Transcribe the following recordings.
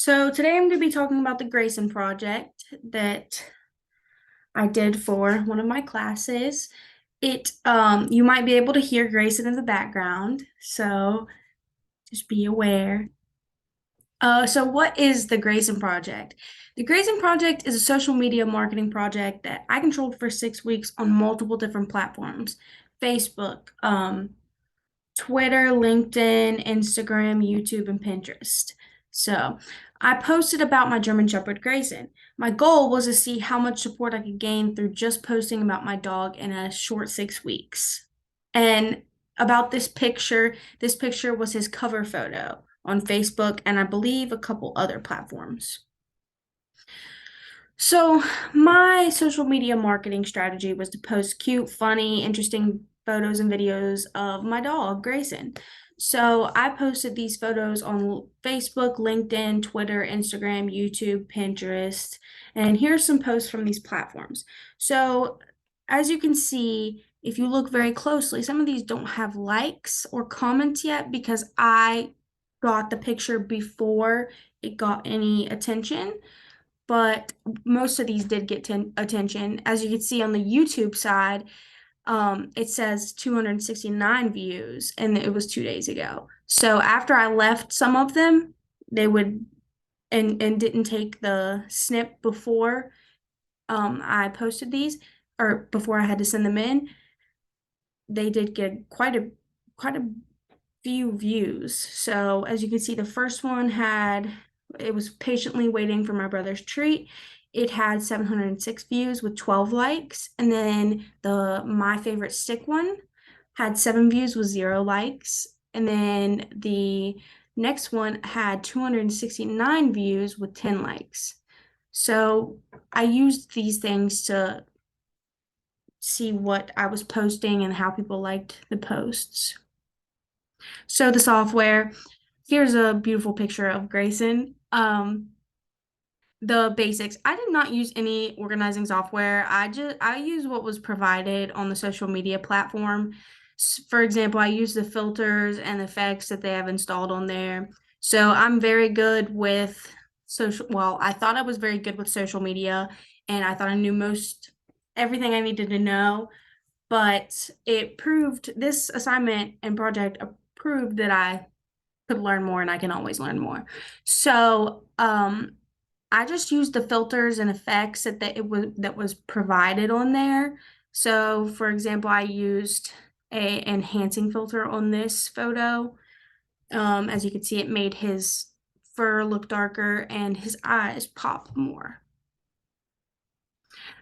So today I'm going to be talking about the Grayson Project that I did for one of my classes. You might be able to hear Grayson in the background, so just be aware. So what is the Grayson Project? The Grayson Project is a social media marketing project that I controlled for 6 weeks on multiple different platforms: Facebook, Twitter, LinkedIn, Instagram, YouTube, and Pinterest. So I posted about my German Shepherd Grayson. My goal was to see how much support I could gain through just posting about my dog in a short 6 weeks. And about this picture was his cover photo on Facebook and I believe a couple other platforms. So, my social media marketing strategy was to post cute, funny, interesting photos and videos of my dog, Grayson. So, I posted these photos on Facebook, LinkedIn, Twitter, Instagram, YouTube, Pinterest, and here's some posts from these platforms. So, as you can see, if you look very closely, some of these don't have likes or comments yet because I got the picture before it got any attention, but most of these did get attention. As you can see on the YouTube side, it says 269 views, and it was 2 days ago. So after I left some of them, they would and didn't take the snip before I posted these, or before I had to send them in. They did get quite a few views. So as you can see, the first one it was patiently waiting for my brother's treat. It had 706 views with 12 likes. And then the my favorite stick one had 7 views with 0 likes. And then the next one had 269 views with 10 likes. So I used these things to see what I was posting and how people liked the posts. So the software, here's a beautiful picture of Grayson. The basics. I did not use any organizing software. I use what was provided on the social media platform. For example, I use the filters and effects that they have installed on there. So I'm very good with I thought I was very good with social media and I thought I knew most everything I needed to know, but this assignment and project proved that I could learn more and I can always learn more. So, I just used the filters and effects that was provided on there. So, for example, I used a enhancing filter on this photo. As you can see, it made his fur look darker and his eyes pop more.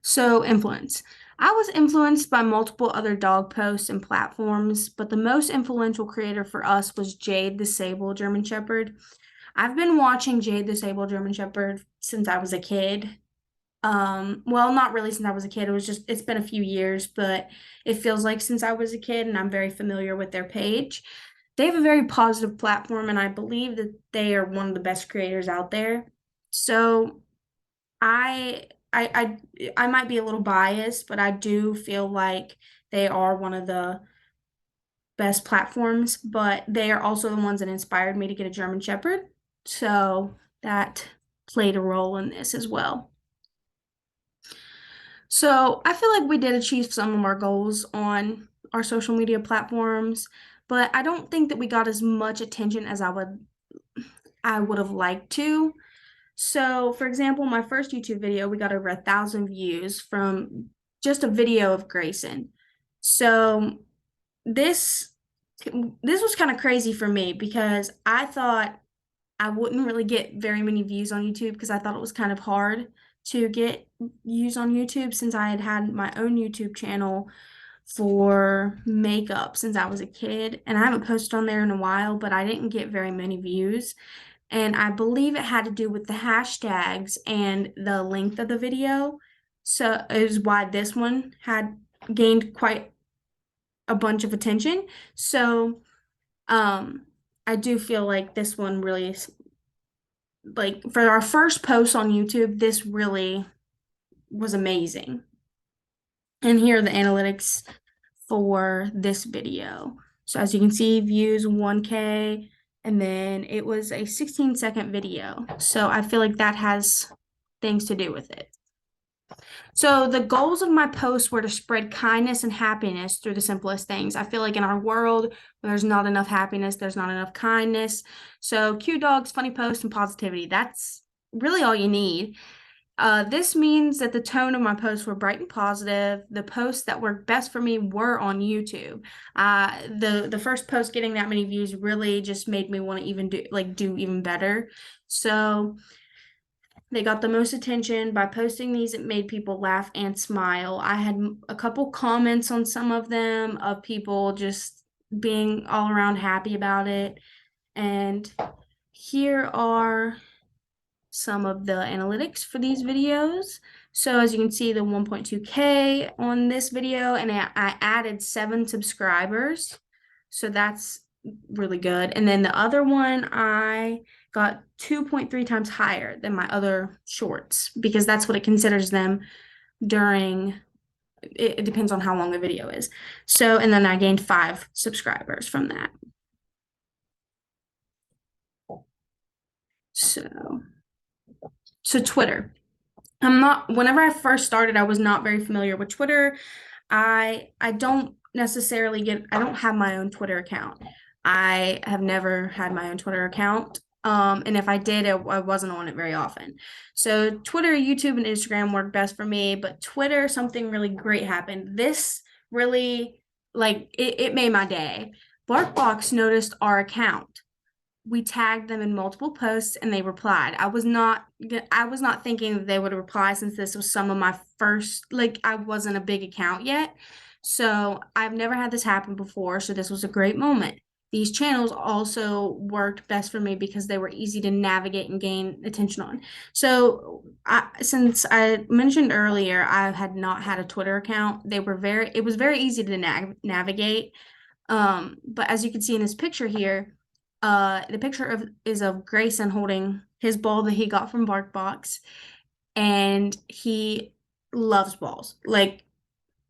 So, influence. I was influenced by multiple other dog posts and platforms, but the most influential creator for us was Jade the Sable German Shepherd. I've been watching Jade the Sable German Shepherd since I was a kid. Well, not really since I was a kid. It's been a few years, but it feels like since I was a kid, and I'm very familiar with their page. They have a very positive platform, and I believe that they are one of the best creators out there. So I might be a little biased, but I do feel like they are one of the best platforms, but they are also the ones that inspired me to get a German Shepherd. So that played a role in this as well. So I feel like we did achieve some of our goals on our social media platforms, but I don't think that we got as much attention as I would have liked to. So, for example, my first YouTube video, we got over 1,000 views from just a video of Grayson. So this this was kind of crazy for me because I thought I wouldn't really get very many views on YouTube because I thought it was kind of hard to get views on YouTube since I had had my own YouTube channel for makeup since I was a kid. And I haven't posted on there in a while, but I didn't get very many views. And I believe it had to do with the hashtags and the length of the video. So is why this one had gained quite a bunch of attention. So I do feel like this one really is like for our first post on YouTube, this really was amazing. And here are the analytics for this video. So as you can see, views 1K, And then it was a 16-second video. So I feel like that has things to do with it. So the goals of my posts were to spread kindness and happiness through the simplest things. I feel like in our world, where there's not enough happiness, there's not enough kindness. So cute dogs, funny posts, and positivity. That's really all you need. This means that the tone of my posts were bright and positive. The posts that worked best for me were on YouTube. The first post getting that many views really just made me want to even do even better. So they got the most attention by posting these. It made people laugh and smile. I had a couple comments on some of them of people just being all around happy about it. And here are some of the analytics for these videos. So as you can see, the 1.2K on this video, and I added 7 subscribers. So that's really good. And then the other one, I got 2.3 times higher than my other shorts because that's what it considers them during, it depends on how long the video is. So, and then I gained 5 subscribers from that. So Twitter. Whenever I first started, I was not very familiar with Twitter. I don't I don't have my own Twitter account. I have never had my own Twitter account. And if I did, I wasn't on it very often. So Twitter, YouTube, and Instagram worked best for me, but Twitter, something really great happened. This really, like, it made my day. BarkBox noticed our account. We tagged them in multiple posts and they replied. I was not thinking that they would reply since this was some of my first, like, I wasn't a big account yet. So I've never had this happen before. So this was a great moment. These channels also worked best for me because they were easy to navigate and gain attention on. So since I mentioned earlier, I had not had a Twitter account. It was very easy to navigate. But as you can see in this picture here, the picture is of Grayson holding his ball that he got from BarkBox, and he loves balls. Like,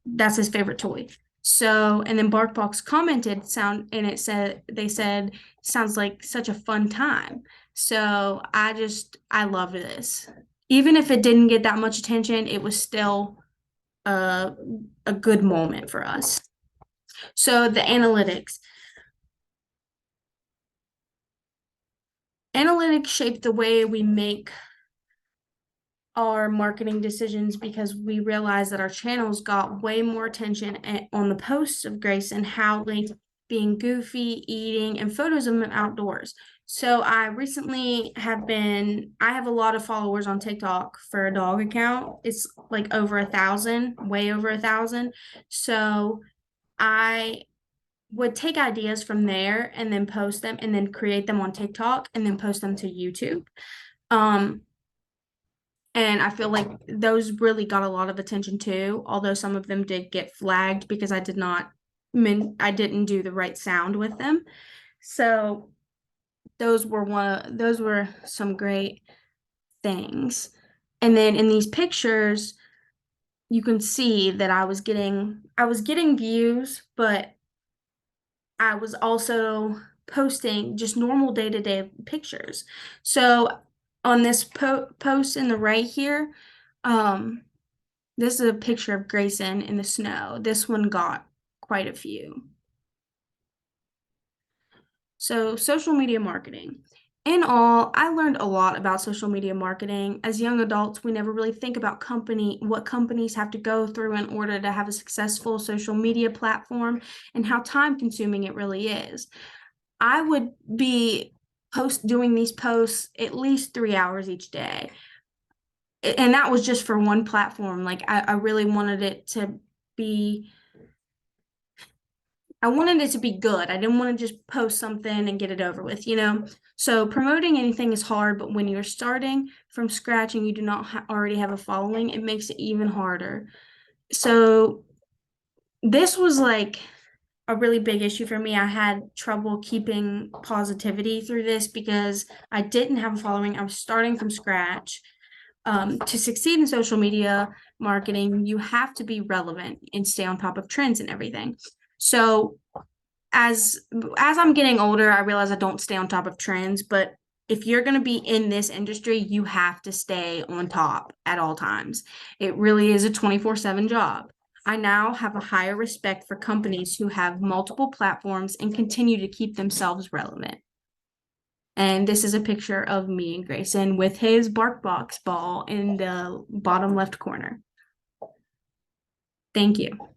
that's his favorite toy. So, and then BarkBox commented they said sounds like such a fun time. So I loved this. Even if it didn't get that much attention, it was still a good moment for us. So the analytics. Analytics shape the way we make our marketing decisions because we realized that our channels got way more attention on the posts of Grayson howling, being goofy, eating, and photos of him outdoors. So I have a lot of followers on TikTok for a dog account. It's like over 1,000, way over 1,000. So I would take ideas from there and then post them and then create them on TikTok and then post them to YouTube. And I feel like those really got a lot of attention too, although some of them did get flagged because I didn't do the right sound with them. So those were some great things. And then in these pictures, you can see that I was getting views, but I was also posting just normal day-to-day pictures. So on this post in the right here, this is a picture of Grayson in the snow. This one got quite a few. So social media marketing. In all, I learned a lot about social media marketing. As young adults, we never really think about what companies have to go through in order to have a successful social media platform and how time-consuming it really is. I would be doing these posts at least 3 hours each day. And that was just for one platform. Like I really wanted it to be good. I didn't want to just post something and get it over with, you know? So promoting anything is hard, but when you're starting from scratch and you do not already have a following, it makes it even harder. So this was like a really big issue for me. I had trouble keeping positivity through this because I didn't have a following. I was starting from scratch. To succeed in social media marketing, you have to be relevant and stay on top of trends and everything. So as I'm getting older, I realize I don't stay on top of trends, but if you're going to be in this industry, you have to stay on top at all times. It really is a 24/7 job. I now have a higher respect for companies who have multiple platforms and continue to keep themselves relevant. And this is a picture of me and Grayson with his BarkBox ball in the bottom left corner. Thank you.